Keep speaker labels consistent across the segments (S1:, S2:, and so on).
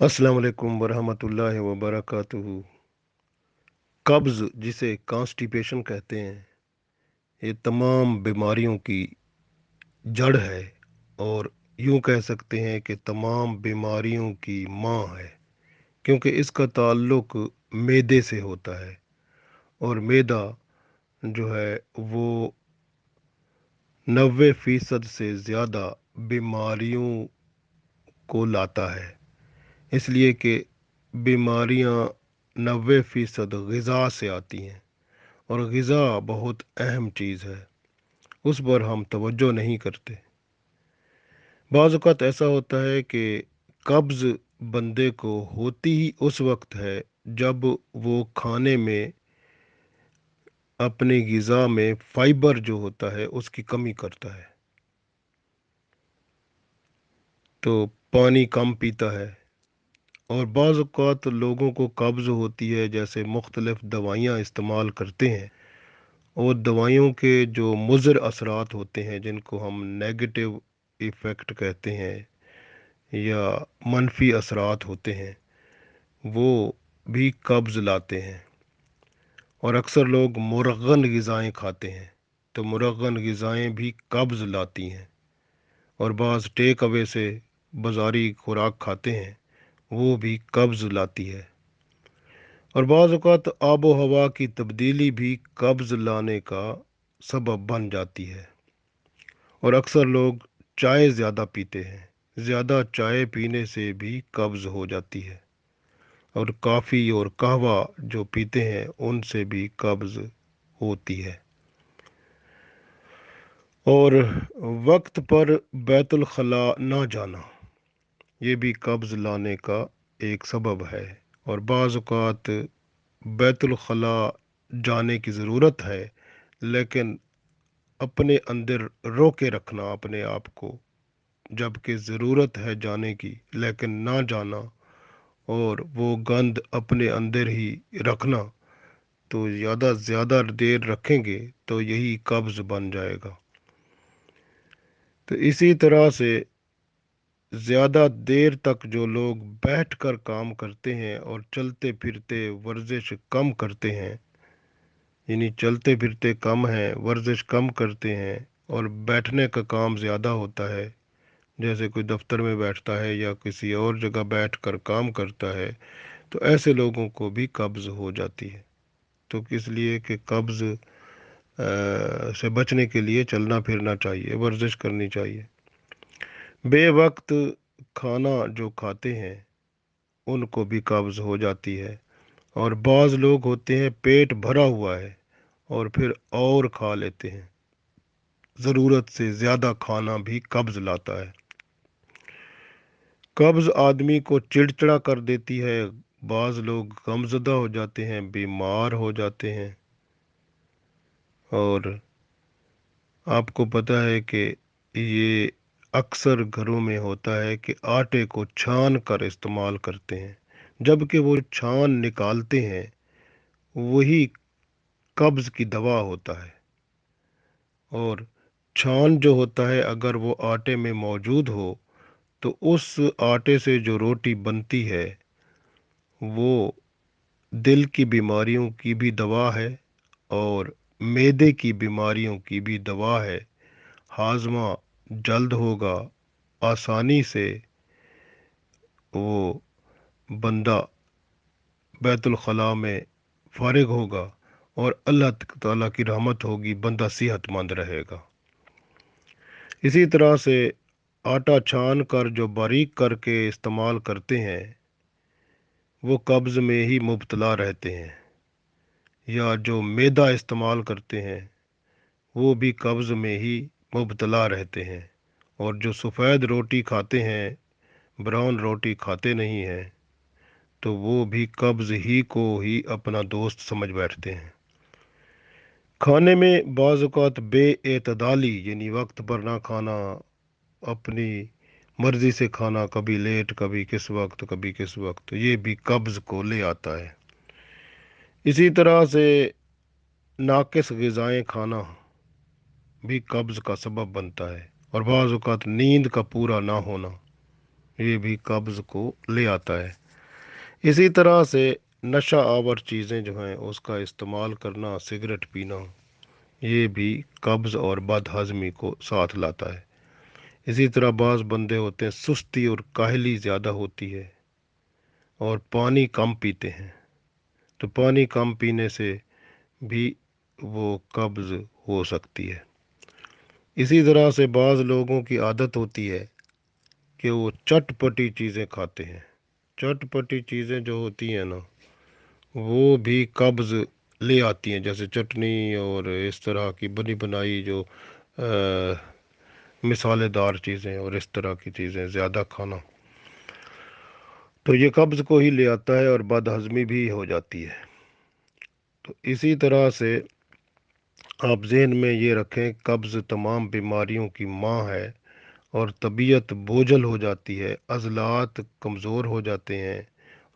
S1: अस्सलाम वालेकुम वरहमतुल्लाहि वबरकातुहू। कब्ज़ जिसे कॉन्स्टिपेशन कहते हैं, ये तमाम बीमारियों की जड़ है और यूं कह सकते हैं कि तमाम बीमारियों की माँ है, क्योंकि इसका ताल्लुक मैदे से होता है। और मैदा जो है वो 90% से ज़्यादा बीमारियों को लाता है, इसलिए कि बीमारियां 90% ग़िज़ा से आती हैं। और ग़िज़ा बहुत अहम चीज़ है, उस पर हम तवज्जो नहीं करते। बाज़ औक़ात ऐसा होता है कि कब्ज़ बंदे को होती ही उस वक्त है जब वो खाने में अपनी ग़िज़ा में फ़ाइबर जो होता है उसकी कमी करता है, तो पानी कम पीता है। और बाज़ औक़ात लोगों को कब्ज़ होती है, जैसे मुख्तलिफ़ दवाइयाँ इस्तेमाल करते हैं और दवाइयों के जो मुज़र असरात होते हैं, जिनको हम नेगेटिव इफ़ेक्ट कहते हैं या मनफी असरात होते हैं, वो भी कब्ज़ लाते हैं। और अक्सर लोग मुरगन ग़िज़ाएँ खाते हैं, तो मुरगन ग़िज़ाएँ भी कब्ज़ लाती हैं। और बाज़ टेक अवे से बाज़ारी खुराक खाते हैं, वो भी कब्ज़ लाती है। और बाज़ औक़ात आबो हवा की तब्दीली भी कब्ज़ लाने का सबब बन जाती है। और अक्सर लोग चाय ज़्यादा पीते हैं, ज़्यादा चाय पीने से भी कब्ज़ हो जाती है। और कॉफ़ी और कहवा जो पीते हैं उनसे भी कब्ज़ होती है। और वक्त पर बैतुल खला ना जाना, ये भी कब्ज़ लाने का एक सबब है। और बाज़ औक़ात बैतुल खला जाने की ज़रूरत है, लेकिन अपने अंदर रोके रखना अपने आप को, जबकि ज़रूरत है जाने की लेकिन ना जाना और वो गंद अपने अंदर ही रखना, तो ज़्यादा देर रखेंगे तो यही कब्ज़ बन जाएगा। तो इसी तरह से ज़्यादा देर तक जो लोग बैठकर काम करते हैं और चलते फिरते वर्जिश कम करते हैं, यानी चलते फिरते कम हैं, वर्जिश कम करते हैं और बैठने का काम ज़्यादा होता है, जैसे कोई दफ्तर में बैठता है या किसी और जगह बैठकर काम करता है, तो ऐसे लोगों को भी कब्ज़ हो जाती है। तो किस लिए कि कब्ज़ से बचने के लिए चलना फिरना चाहिए, वर्जिश करनी चाहिए। बेवक्त खाना जो खाते हैं उनको भी कब्ज़ हो जाती है। और बाज़ लोग होते हैं पेट भरा हुआ है और फिर और खा लेते हैं, ज़रूरत से ज़्यादा खाना भी कब्ज़ लाता है। कब्ज़ आदमी को चिड़चिड़ा कर देती है, बाज़ लोग गमज़दा हो जाते हैं, बीमार हो जाते हैं। और आपको पता है कि ये अक्सर घरों में होता है कि आटे को छान कर इस्तेमाल करते हैं, जबकि वो छान निकालते हैं वही कब्ज़ की दवा होता है। और छान जो होता है अगर वो आटे में मौजूद हो तो उस आटे से जो रोटी बनती है वो दिल की बीमारियों की भी दवा है और मैदे की बीमारियों की भी दवा है। हाजमा जल्द होगा, आसानी से वो बंदा बैतुल खला में फारिग होगा और अल्लाह ताला की रहमत होगी, बंदा सेहतमंद रहेगा। इसी तरह से आटा छान कर जो बारीक करके इस्तेमाल करते हैं वो कब्ज़ में ही मुब्तला रहते हैं, या जो मैदा इस्तेमाल करते हैं वो भी कब्ज़ में ही मुब्तला रहते हैं। और जो सफ़ेद रोटी खाते हैं, ब्राउन रोटी खाते नहीं हैं, तो वो भी कब्ज़ ही को ही अपना दोस्त समझ बैठते हैं। खाने में बाज़ औक़ात बेएतदाली यानी वक्त पर ना खाना, अपनी मर्ज़ी से खाना, कभी लेट कभी किस वक्त कभी किस वक्त, ये भी कब्ज़ को ले आता है। इसी तरह से नाक़िस ग़िज़ाएँ खाना भी कब्ज़ का सबब बनता है। और बाज़ औक़ात नींद का पूरा ना होना, ये भी कब्ज़ को ले आता है। इसी तरह से नशा आवर चीज़ें जो हैं उसका इस्तेमाल करना, सिगरेट पीना, ये भी कब्ज़ और बदहज़मी को साथ लाता है। इसी तरह बाज़ बंदे होते हैं सुस्ती और काहली ज़्यादा होती है और पानी कम पीते हैं, तो पानी कम पीने से भी वो कब्ज़ हो सकती है। इसी तरह से बाज़ लोगों की आदत होती है कि वो चटपटी चीज़ें खाते हैं। चटपटी चीज़ें जो होती हैं ना, वो भी कब्ज़ ले आती हैं, जैसे चटनी और इस तरह की बनी बनाई जो मिसालेदार चीज़ें और इस तरह की चीज़ें ज़्यादा खाना, तो ये कब्ज़ को ही ले आता है और बदहज़मी भी हो जाती है। तो इसी तरह से आप जहन में ये रखें, कब्ज़ तमाम बीमारियों की माँ है और तबीयत बोझल हो जाती है, अज़लात कमज़ोर हो जाते हैं,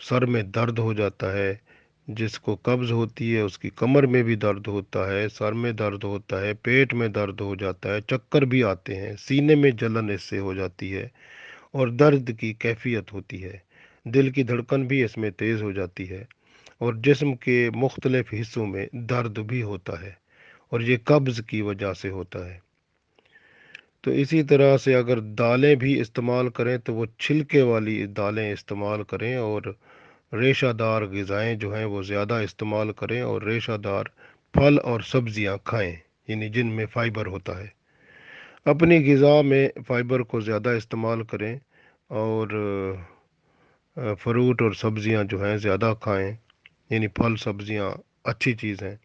S1: सर में दर्द हो जाता है। जिसको कब्ज़ होती है उसकी कमर में भी दर्द होता है, सर में दर्द होता है, पेट में दर्द हो जाता है, चक्कर भी आते हैं, सीने में जलन इससे हो जाती है और दर्द की कैफियत होती है। दिल की धड़कन भी इसमें तेज़ हो जाती है और जिस्म के मुख्तलिफ हिस्सों में दर्द भी होता है और ये कब्ज़ की वजह से होता है। तो इसी तरह से अगर दालें भी इस्तेमाल करें तो वो छिलके वाली दालें इस्तेमाल करें और रेशादार ग़िज़ाएँ जो हैं वो ज़्यादा इस्तेमाल करें और रेशादार फल और सब्ज़ियाँ खाएं, यानी जिनमें फ़ाइबर होता है। अपनी ग़िज़ा में फ़ाइबर को ज़्यादा इस्तेमाल करें और फ्रूट और सब्ज़ियाँ जो हैं ज़्यादा खाएं, यानी फल सब्ज़ियाँ अच्छी चीज़ हैं।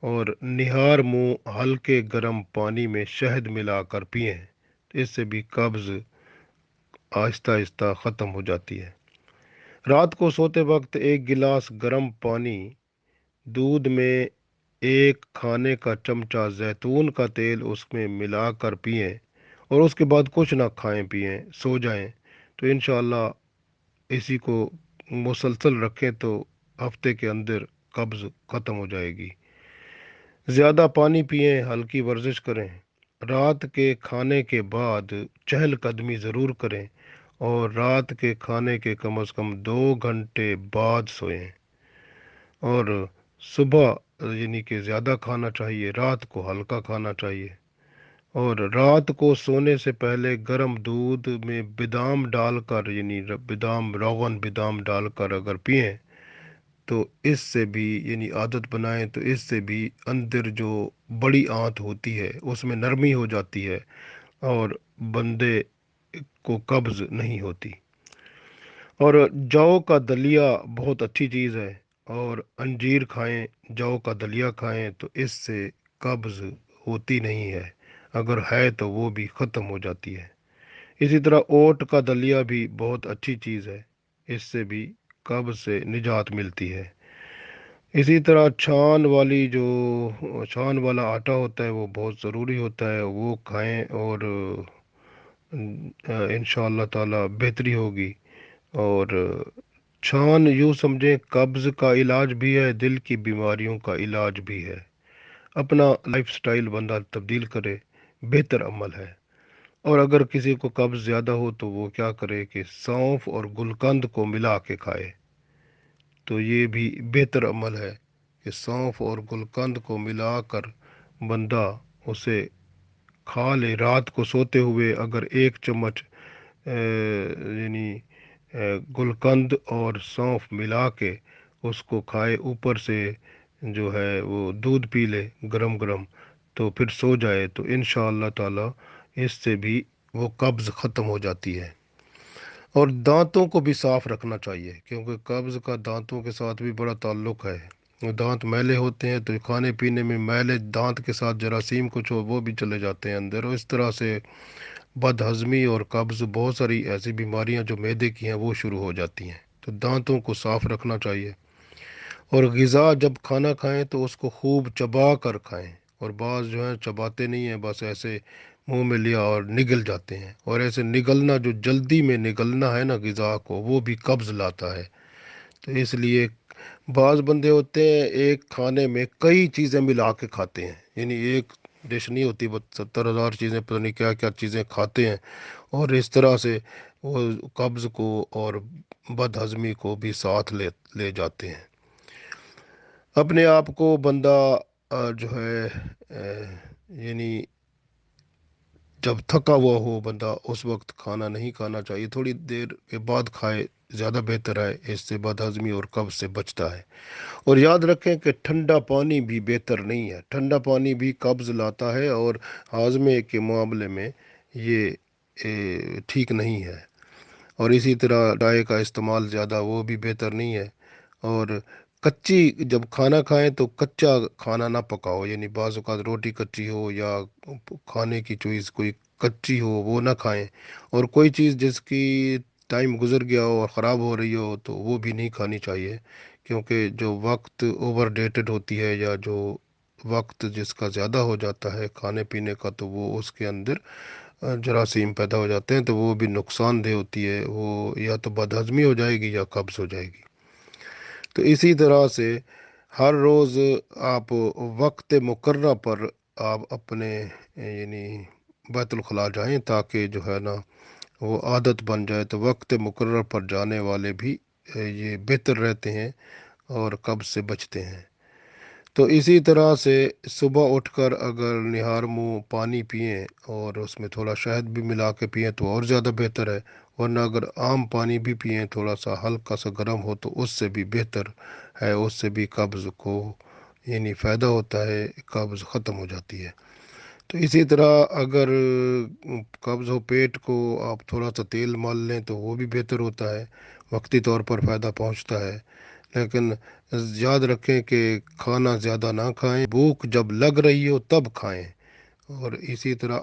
S1: और निहार मुंह हल्के गर्म पानी में शहद मिलाकर पिएं, तो इससे भी कब्ज़ आहिस्ता आहिस्ता ख़त्म हो जाती है। रात को सोते वक्त एक गिलास गर्म पानी, दूध में एक खाने का चमचा जैतून का तेल उसमें मिलाकर पिएं और उसके बाद कुछ ना खाएं पिएं, सो जाएं, तो इंशाअल्लाह इसी को मुसलसल रखें तो हफ्ते के अंदर कब्ज़ ख़त्म हो जाएगी। ज़्यादा पानी पिएं, हल्की वर्जिश करें, रात के खाने के बाद चहलकदमी ज़रूर करें और रात के खाने के कम से कम 2 घंटे बाद सोएं और सुबह यानी कि ज़्यादा खाना चाहिए, रात को हल्का खाना चाहिए और रात को सोने से पहले गर्म दूध में बादाम डालकर, यानी बादाम रोगन बादाम डालकर अगर पिएं तो इससे भी, यानी आदत बनाएं तो इससे भी अंदर जो बड़ी आंत होती है उसमें नरमी हो जाती है और बंदे को कब्ज़ नहीं होती। और जौ का दलिया बहुत अच्छी चीज़ है और अंजीर खाएं, जौ का दलिया खाएं तो इससे कब्ज़ होती नहीं है, अगर है तो वो भी ख़त्म हो जाती है। इसी तरह ओट का दलिया भी बहुत अच्छी चीज़ है, इससे भी कब्ज़ से निजात मिलती है। इसी तरह छान वाला आटा होता है वो बहुत ज़रूरी होता है, वो खाएं और इंशाअल्लाह ताला बेहतरी होगी। और छान यूँ समझें कब्ज़ का इलाज भी है, दिल की बीमारियों का इलाज भी है। अपना लाइफस्टाइल बंदा तब्दील करे, बेहतर अमल है। और अगर किसी को कब्ज़ ज़्यादा हो तो वो क्या करे कि सौंफ और गुलकंद को मिला के खाए, तो ये भी बेहतर अमल है कि सौंफ और गुलकंद को मिलाकर बंदा उसे खा ले। रात को सोते हुए अगर 1 चम्मच यानी गुलकंद और सौंफ मिला के उसको खाए, ऊपर से जो है वो दूध पी ले गरम गरम, तो फिर सो जाए, तो इंशाअल्लाह ताला इससे भी वो कब्ज़ ख़त्म हो जाती है। और दांतों को भी साफ रखना चाहिए क्योंकि कब्ज़ का दांतों के साथ भी बड़ा ताल्लुक़ है। वो दांत मैले होते हैं तो खाने पीने में मैले दांत के साथ जरासीम कुछ हो वो भी चले जाते हैं अंदर, और इस तरह से बदहज़मी और कब्ज़ बहुत सारी ऐसी बीमारियां जो मैदे की हैं वो शुरू हो जाती हैं। तो दांतों को साफ रखना चाहिए और ग़िज़ा जब खाना खाएं तो उसको खूब चबा कर खाएं, और बाज़ जो हैं चबाते नहीं हैं, बस ऐसे मुंह में लिया और निगल जाते हैं, और ऐसे निगलना जो जल्दी में निगलना है ना ग़िज़ा को, वो भी कब्ज़ लाता है। तो इसलिए बाज़ बंदे होते हैं एक खाने में कई चीज़ें मिला के खाते हैं, यानी एक डिश नहीं होती बस 70,000 चीज़ें, पता नहीं क्या क्या चीज़ें खाते हैं और इस तरह से وہ قبض کو اور بد ہضمی کو بھی ساتھ لے جاتے ہیں۔ اپنے آپ کو بندہ جو ہے یعنی جب تھکا ہوا ہو بندہ اس وقت کھانا نہیں کھانا چاہیے، تھوڑی دیر کے بعد کھائے، زیادہ بہتر ہے، اس سے بد ہضمی اور قبض سے بچتا ہے۔ اور یاد رکھیں کہ ٹھنڈا پانی بھی بہتر نہیں ہے، ٹھنڈا پانی بھی قبض لاتا ہے اور ہاضمے کے معاملے میں یہ ٹھیک نہیں ہے۔ اور اسی طرح چائے کا استعمال زیادہ وہ بھی بہتر نہیں ہے۔ اور کچی جب کھانا کھائیں تو کچا کھانا نہ پکاؤ، یعنی بعض اوقات روٹی کچی ہو یا کھانے کی چیز کوئی کچی ہو وہ نہ کھائیں۔ اور کوئی چیز جس کی ٹائم گزر گیا ہو اور خراب ہو رہی ہو تو وہ بھی نہیں کھانی چاہیے، کیونکہ جو وقت اوور ڈیٹڈ ہوتی ہے یا جو وقت جس کا زیادہ ہو جاتا ہے کھانے پینے کا، تو وہ اس کے اندر جراثیم پیدا ہو جاتے ہیں، تو وہ بھی نقصان دہ ہوتی ہے، وہ یا تو بد ہضمی ہو جائے گی یا قبض ہو جائے گی۔ تو اسی طرح سے ہر روز آپ وقت مقررہ پر آپ اپنے یعنی بیت الخلاء جائیں، تاکہ جو ہے نا وہ عادت بن جائے، تو وقت مقرر پر جانے والے بھی یہ بہتر رہتے ہیں اور قبض سے بچتے ہیں۔ تو اسی طرح سے صبح اٹھ کر اگر نہار منہ پانی پئیں اور اس میں تھوڑا شہد بھی ملا کے پئیں تو اور زیادہ بہتر ہے، ورنہ اگر عام پانی بھی پئیں تھوڑا سا ہلکا سا گرم ہو تو اس سے بھی بہتر ہے، اس سے بھی قبض کو یعنی فائدہ ہوتا ہے، قبض ختم ہو جاتی ہے۔ تو اسی طرح اگر قبض ہو پیٹ کو آپ تھوڑا سا تیل مال لیں تو وہ بھی بہتر ہوتا ہے، وقتی طور پر فائدہ پہنچتا ہے۔ لیکن یاد رکھیں کہ کھانا زیادہ نہ کھائیں، بھوک جب لگ رہی ہو تب کھائیں۔ اور اسی طرح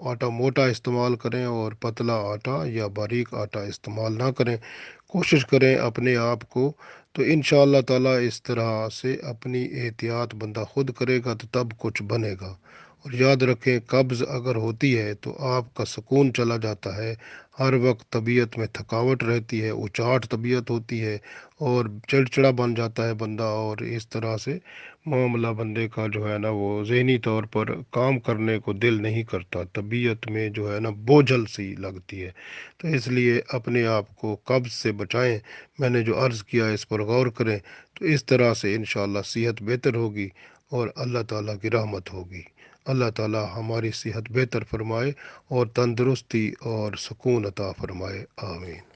S1: آٹا موٹا استعمال کریں اور پتلا آٹا یا باریک آٹا استعمال نہ کریں۔ کوشش کریں اپنے آپ کو، تو انشاءاللہ تعالیٰ اس طرح سے اپنی احتیاط بندہ خود کرے گا تو تب کچھ بنے گا۔ اور یاد رکھیں قبض اگر ہوتی ہے تو آپ کا سکون چلا جاتا ہے، ہر وقت طبیعت میں تھکاوٹ رہتی ہے، اچاٹ طبیعت ہوتی ہے اور چڑچڑا بن جاتا ہے بندہ، اور اس طرح سے معاملہ بندے کا جو ہے نا وہ ذہنی طور پر کام کرنے کو دل نہیں کرتا، طبیعت میں جو ہے نا بوجھل سی لگتی ہے۔ تو اس لیے اپنے آپ کو قبض سے بچائیں، میں نے جو عرض کیا اس پر غور کریں، تو اس طرح سے انشاءاللہ صحت بہتر ہوگی اور اللہ تعالیٰ کی رحمت ہوگی۔ اللہ تعالیٰ ہماری صحت بہتر فرمائے اور تندرستی اور سکون عطا فرمائے، آمین۔